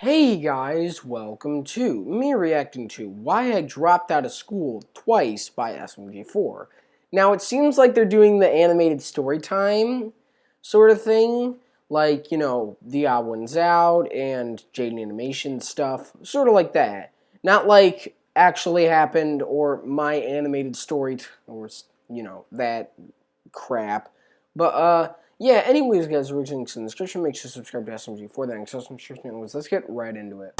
Hey guys, welcome to me reacting to Why I Dropped Out of School Twice by SMG4. Now it seems like they're doing the animated story time sort of thing, like, The Odd One's Out and Jaden Animation stuff, sort of like that. Not like actually happened or my animated story or, that crap. But, yeah, anyways, guys, we're links in the description. Make sure to subscribe to SMG for that. Let's get right into it.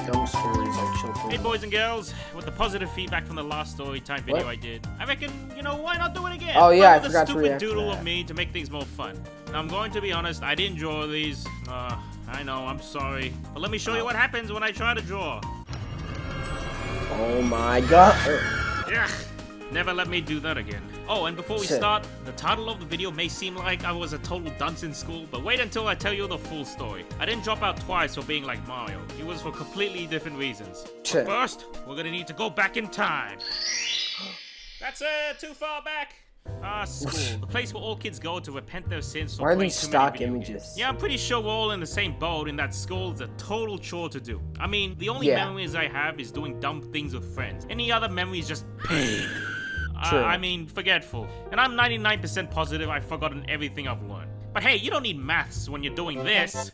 Dumb stories like children. Hey, boys and girls, with the positive feedback from the last story time video I did, I reckon, why not do it again? Oh, yeah, I forgot to stupid react doodle to that. of me to make things more fun. Now, I'm going to be honest, I didn't draw these. I know, I'm sorry. But let me show you what happens when I try to draw. Oh my god. Yeah, never let me do that again. Oh, and before we start, the title of the video may seem like I was a total dunce in school, but wait until I tell you the full story. I didn't drop out twice for being like Mario. It was for completely different reasons. But first, we're gonna need to go back in time. That's too far back. School, the place where all kids go to repent their sins for Why are playing these too stock many video images? games. Yeah, I'm pretty sure we're all in the same boat in that school is a total chore to do. I mean, the only memories I have is doing dumb things with friends. Any other memory is just pain. I mean, forgetful. And I'm 99% positive I've forgotten everything I've learned. But hey, you don't need maths when you're doing this.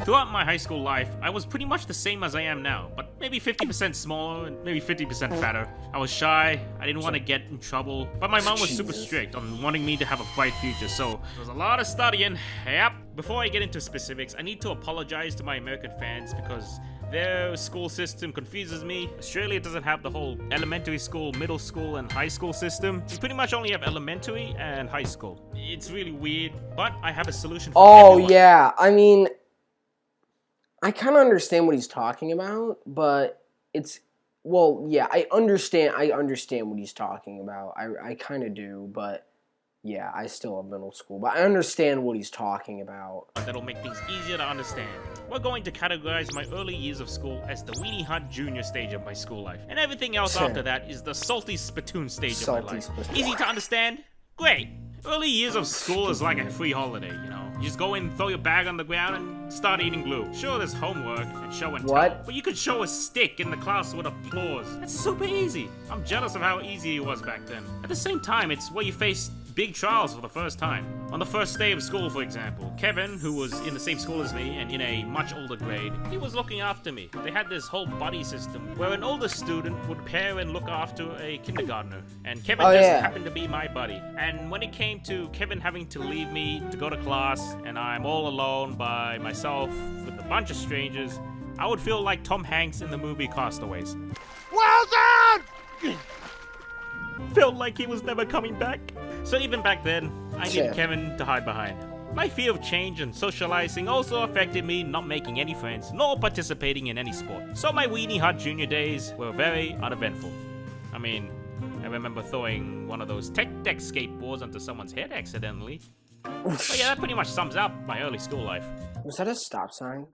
Throughout my high school life, I was pretty much the same as I am now, but maybe 50% smaller and maybe 50% fatter. I was shy, I didn't want to get in trouble, but my mom was super strict on wanting me to have a bright future, so there was a lot of studying. Yep. Before I get into specifics, I need to apologize to my American fans because their school system confuses me. Australia doesn't have the whole elementary school, middle school, and high school system. We pretty much only have elementary and high school. It's really weird, but I have a solution for everyone. Yeah, I mean, I kind of understand what he's talking about, but it's, well, yeah, I understand what he's talking about. I kind of do, but yeah, I still have middle school, but I understand what he's talking about. That'll make things easier to understand. We're going to categorize my early years of school as the Weenie Hut Junior stage of my school life, and everything else after that is the Salty Spittoon stage of my life. Easy to understand? Great! Early years of school is like a free holiday, You just go in, throw your bag on the ground, and start eating glue. Sure, there's homework and show and tell, but you could show a stick in the class with applause. That's super easy. I'm jealous of how easy it was back then. At the same time, it's where you face big trials for the first time. On the first day of school, for example, Kevin, who was in the same school as me and in a much older grade, he was looking after me. They had this whole buddy system where an older student would pair and look after a kindergartner, and Kevin happened to be my buddy. And when it came to Kevin having to leave me to go to class and I'm all alone by myself with a bunch of strangers, I would feel like Tom Hanks in the movie Castaways. Well done! Felt like he was never coming back. So even back then, I needed Kevin to hide behind. My fear of change and socializing also affected me not making any friends, nor participating in any sport. So my Weenie Hut Junior days were very uneventful. I mean, I remember throwing one of those tech deck skateboards onto someone's head accidentally. But yeah, that pretty much sums up my early school life. Was that a stop sign?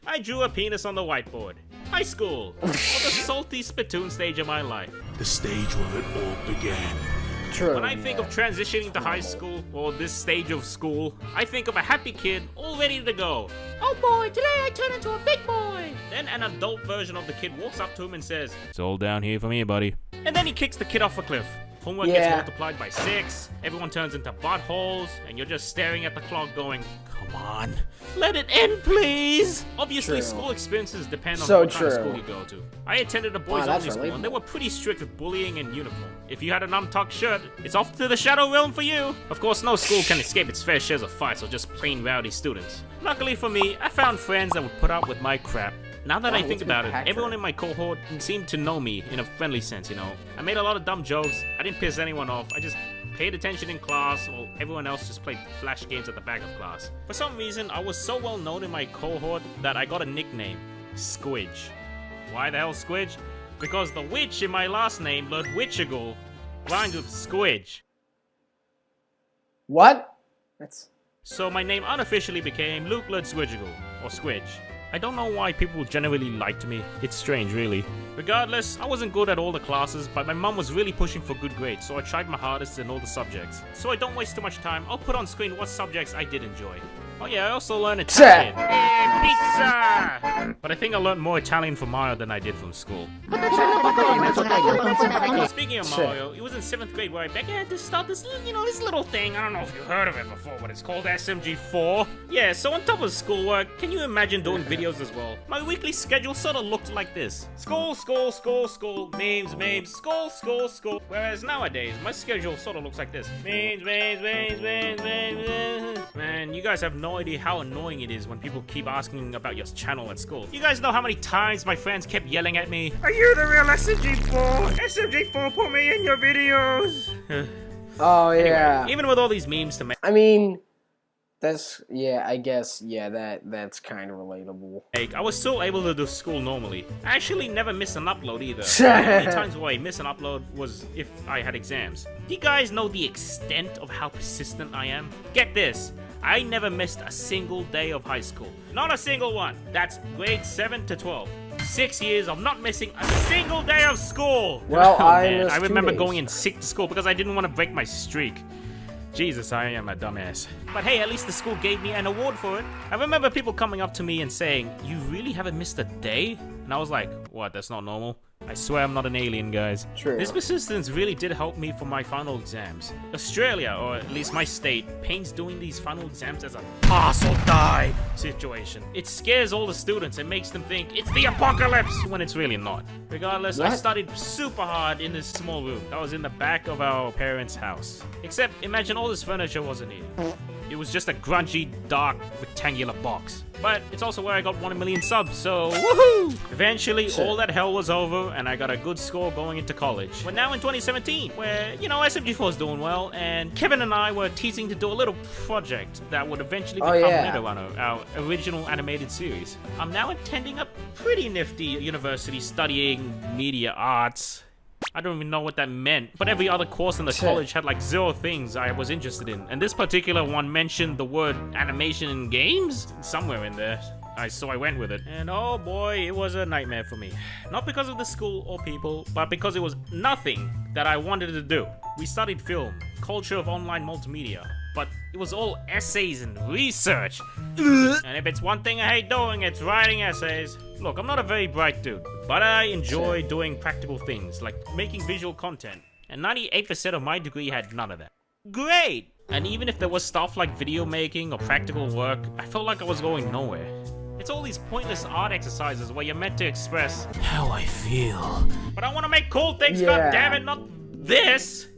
I drew a penis on the whiteboard. High school, or the Salty Spittoon stage of my life. The stage where it all began. True. When I think of transitioning to high school, or this stage of school, I think of a happy kid all ready to go. Oh boy, today I turn into a big boy! Then an adult version of the kid walks up to him and says, "It's all down here for me, buddy." And then he kicks the kid off a cliff. Homework gets multiplied by 6, everyone turns into buttholes, and you're just staring at the clock going, "Come on, let it end, please!" Obviously, school experiences depend on what kind of school you go to. I attended a boys-only school, and they were pretty strict with bullying and uniform. If you had an untucked shirt, it's off to the shadow realm for you. Of course, no school can escape its fair shares of fights or just plain rowdy students. Luckily for me, I found friends that would put up with my crap. Now that I think about it, everyone in my cohort seemed to know me in a friendly sense, I made a lot of dumb jokes, I didn't piss anyone off, I just paid attention in class, while everyone else just played flash games at the back of class. For some reason, I was so well known in my cohort that I got a nickname, Squidge. Why the hell Squidge? Because the witch in my last name, Lord Witchigal, rhymes with Squidge. What? So my name unofficially became Luke Lord Squidgigal, or Squidge. I don't know why people generally liked me. It's strange, really. Regardless, I wasn't good at all the classes, but my mum was really pushing for good grades, so I tried my hardest in all the subjects. So I don't waste too much time, I'll put on screen what subjects I did enjoy. Oh yeah, I also learned Italian. Pizza! But I think I learned more Italian from Mario than I did from school. Speaking of Mario, it was in 7th grade where I began to start this, this little thing. I don't know if you heard of it before, but it's called SMG4. Yeah, so on top of schoolwork, can you imagine doing videos as well? My weekly schedule sort of looked like this. School, school, school, school, memes, memes, school, school, school. Whereas nowadays, my schedule sort of looks like this. Memes, memes, memes, memes, memes. Man, you guys have no idea how annoying it is when people keep asking about your channel at school. You guys know how many times my friends kept yelling at me, "Are you the real SMG4? SMG4, put me in your videos." Oh yeah. Anyway, even with all these memes to make, I mean, I guess that's kind of relatable. I was still able to do school normally. I actually never missed an upload either. The only times where I missed an upload was if I had exams. Do you guys know the extent of how persistent I am? Get this. I never missed a single day of high school. Not a single one. That's grades 7 to 12. 6 years of not missing a single day of school. Well, I remember going in sick to school because I didn't want to break my streak. Jesus, I am a dumbass. But hey, at least the school gave me an award for it. I remember people coming up to me and saying, "You really haven't missed a day?" And I was like, what, that's not normal? I swear I'm not an alien, guys. True. This persistence really did help me for my final exams. Australia, or at least my state, paints doing these final exams as a pass or die situation. It scares all the students and makes them think it's the apocalypse when it's really not. Regardless, I studied super hard in this small room that was in the back of our parents' house. Except, imagine all this furniture wasn't here. It was just a grungy, dark, rectangular box. But it's also where I got 1 million subs, so woohoo! Eventually, all that hell was over, and I got a good score going into college. We're now in 2017, where, SMG4 is doing well, and Kevin and I were teasing to do a little project that would eventually become Netherrunner, our original animated series. I'm now attending a pretty nifty university studying media arts. I don't even know what that meant, but every other course in the college had like 0 things I was interested in, and this particular one mentioned the word animation in games somewhere in there. So I went with it, and oh boy, it was a nightmare for me. Not because of the school or people, but because it was nothing that I wanted to do. We studied film, culture of online multimedia, but it was all essays and research. And if it's one thing I hate doing, it's writing essays. Look, I'm not a very bright dude, but I enjoy doing practical things, like making visual content. And 98% of my degree had none of that. Great! And even if there was stuff like video making or practical work, I felt like I was going nowhere. It's all these pointless art exercises where you're meant to express how I feel. But I want to make cool things, goddammit, not this!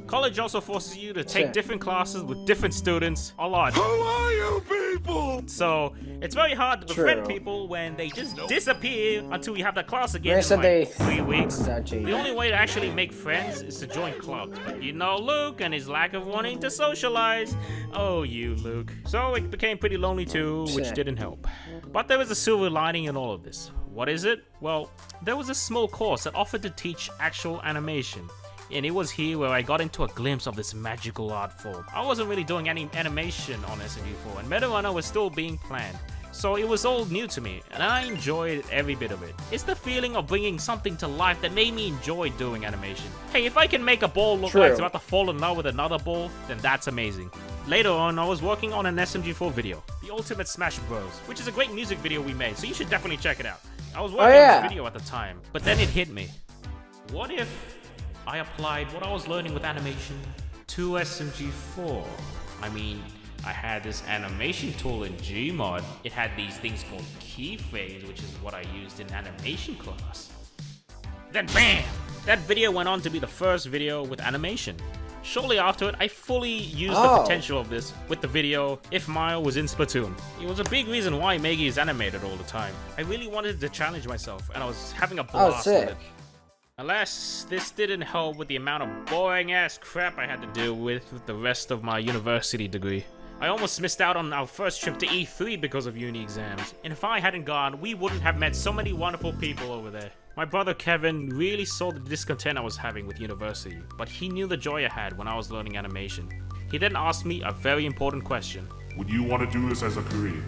College also forces you to take different classes with different students a lot. Who are you people? So, it's very hard to befriend people when they just disappear until you have the class again in like 3 weeks. The only way to actually make friends is to join clubs. But you know Luke and his lack of wanting to socialize. Oh, you, Luke. So it became pretty lonely too, which didn't help. But there was a silver lining in all of this. What is it? Well, there was a small course that offered to teach actual animation. And it was here where I got into a glimpse of this magical art form. I wasn't really doing any animation on SMG4, and Metarunner was still being planned. So it was all new to me, and I enjoyed every bit of it. It's the feeling of bringing something to life that made me enjoy doing animation. Hey, if I can make a ball look like it's about to fall in love with another ball, then that's amazing. Later on, I was working on an SMG4 video, The Ultimate Smash Bros, which is a great music video we made, so you should definitely check it out. I was working on this video at the time, but then it hit me. What if I applied what I was learning with animation to SMG4? I mean, I had this animation tool in Gmod. It had these things called keyframes, which is what I used in animation class. Then BAM! That video went on to be the first video with animation. Shortly after it, I fully used the potential of this with the video If Mario Was in Splatoon. It was a big reason why Meggy is animated all the time. I really wanted to challenge myself, and I was having a blast with it. Alas, this didn't help with the amount of boring-ass crap I had to deal with the rest of my university degree. I almost missed out on our first trip to E3 because of uni exams, and if I hadn't gone, we wouldn't have met so many wonderful people over there. My brother Kevin really saw the discontent I was having with university, but he knew the joy I had when I was learning animation. He then asked me a very important question. Would you want to do this as a career?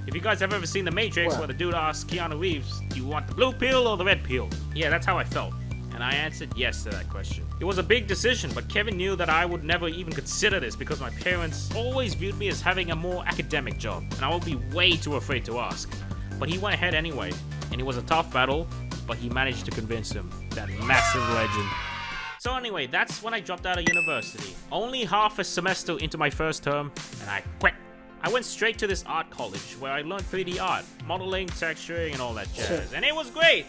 If you guys have ever seen The Matrix, What? where the dude asks Keanu Reeves, do you want the blue pill or the red pill? Yeah, that's how I felt. And I answered yes to that question. It was a big decision, but Kevin knew that I would never even consider this because my parents always viewed me as having a more academic job, and I would be way too afraid to ask. But he went ahead anyway, and it was a tough battle, but he managed to convince him, that massive legend. So anyway, that's when I dropped out of university. Only half a semester into my first term, and I quit. I went straight to this art college where I learned 3D art, modeling, texturing, and all that jazz. And it was great!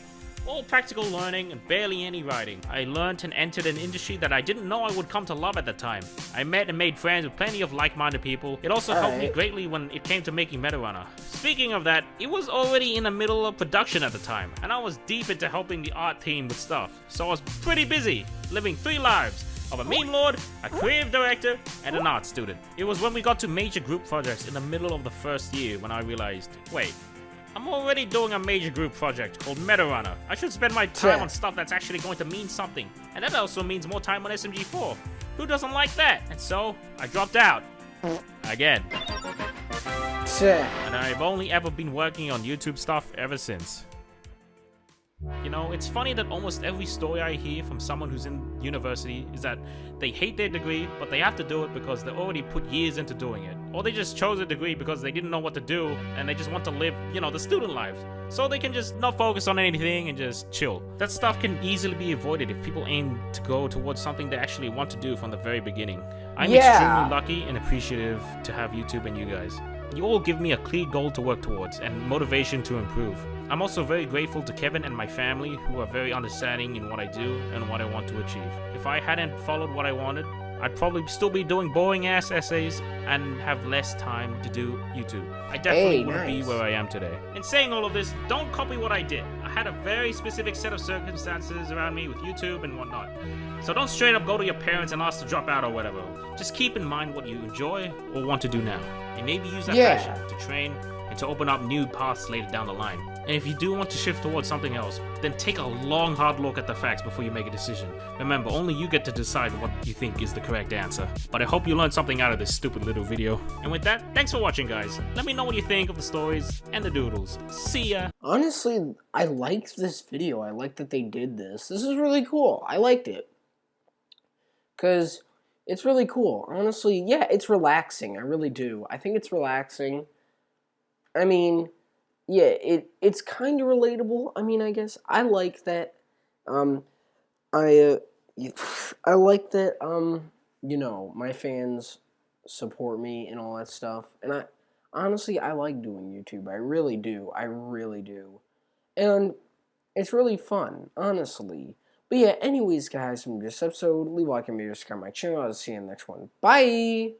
All practical learning and barely any writing. I learned and entered an industry that I didn't know I would come to love at the time. I met and made friends with plenty of like-minded people. It also helped me greatly when it came to making MetaRunner. Speaking of that, it was already in the middle of production at the time, and I was deep into helping the art team with stuff. So I was pretty busy, living 3 lives. Of a meme lord, a creative director, and an art student. It was when we got to major group projects in the middle of the first year when I realized, wait, I'm already doing a major group project called MetaRunner. I should spend my time on stuff that's actually going to mean something. And that also means more time on SMG4. Who doesn't like that? And so, I dropped out. Again. And I've only ever been working on YouTube stuff ever since. You know, it's funny that almost every story I hear from someone who's in university is that they hate their degree, but they have to do it because they already put years into doing it. Or they just chose a degree because they didn't know what to do, and they just want to live, you know, the student life. So they can just not focus on anything and just chill. That stuff can easily be avoided if people aim to go towards something they actually want to do from the very beginning. I'm extremely lucky and appreciative to have YouTube and you guys. You all give me a clear goal to work towards and motivation to improve. I'm also very grateful to Kevin and my family who are very understanding in what I do and what I want to achieve. If I hadn't followed what I wanted, I'd probably still be doing boring ass essays and have less time to do YouTube. I definitely wouldn't be where I am today. In saying all of this, don't copy what I did. I had a very specific set of circumstances around me with YouTube and whatnot. So don't straight up go to your parents and ask to drop out or whatever. Just keep in mind what you enjoy or want to do now. And maybe use that passion to train and to open up new paths later down the line. And if you do want to shift towards something else, then take a long hard look at the facts before you make a decision. Remember, only you get to decide what you think is the correct answer. But I hope you learned something out of this stupid little video. And with that, thanks for watching, guys. Let me know what you think of the stories and the doodles. See ya! Honestly, I liked this video. I like that they did this. This is really cool. I liked it. Because it's really cool. Honestly, yeah, it's relaxing. I really do. I think it's relaxing. I mean, yeah, it's kind of relatable. I mean, I guess I like that. I like that. You know, my fans support me and all that stuff. And I honestly, I like doing YouTube. I really do. I really do. And it's really fun, honestly. But yeah, anyways, guys, from this episode, leave a like and subscribe to my channel. I'll see you in the next one. Bye!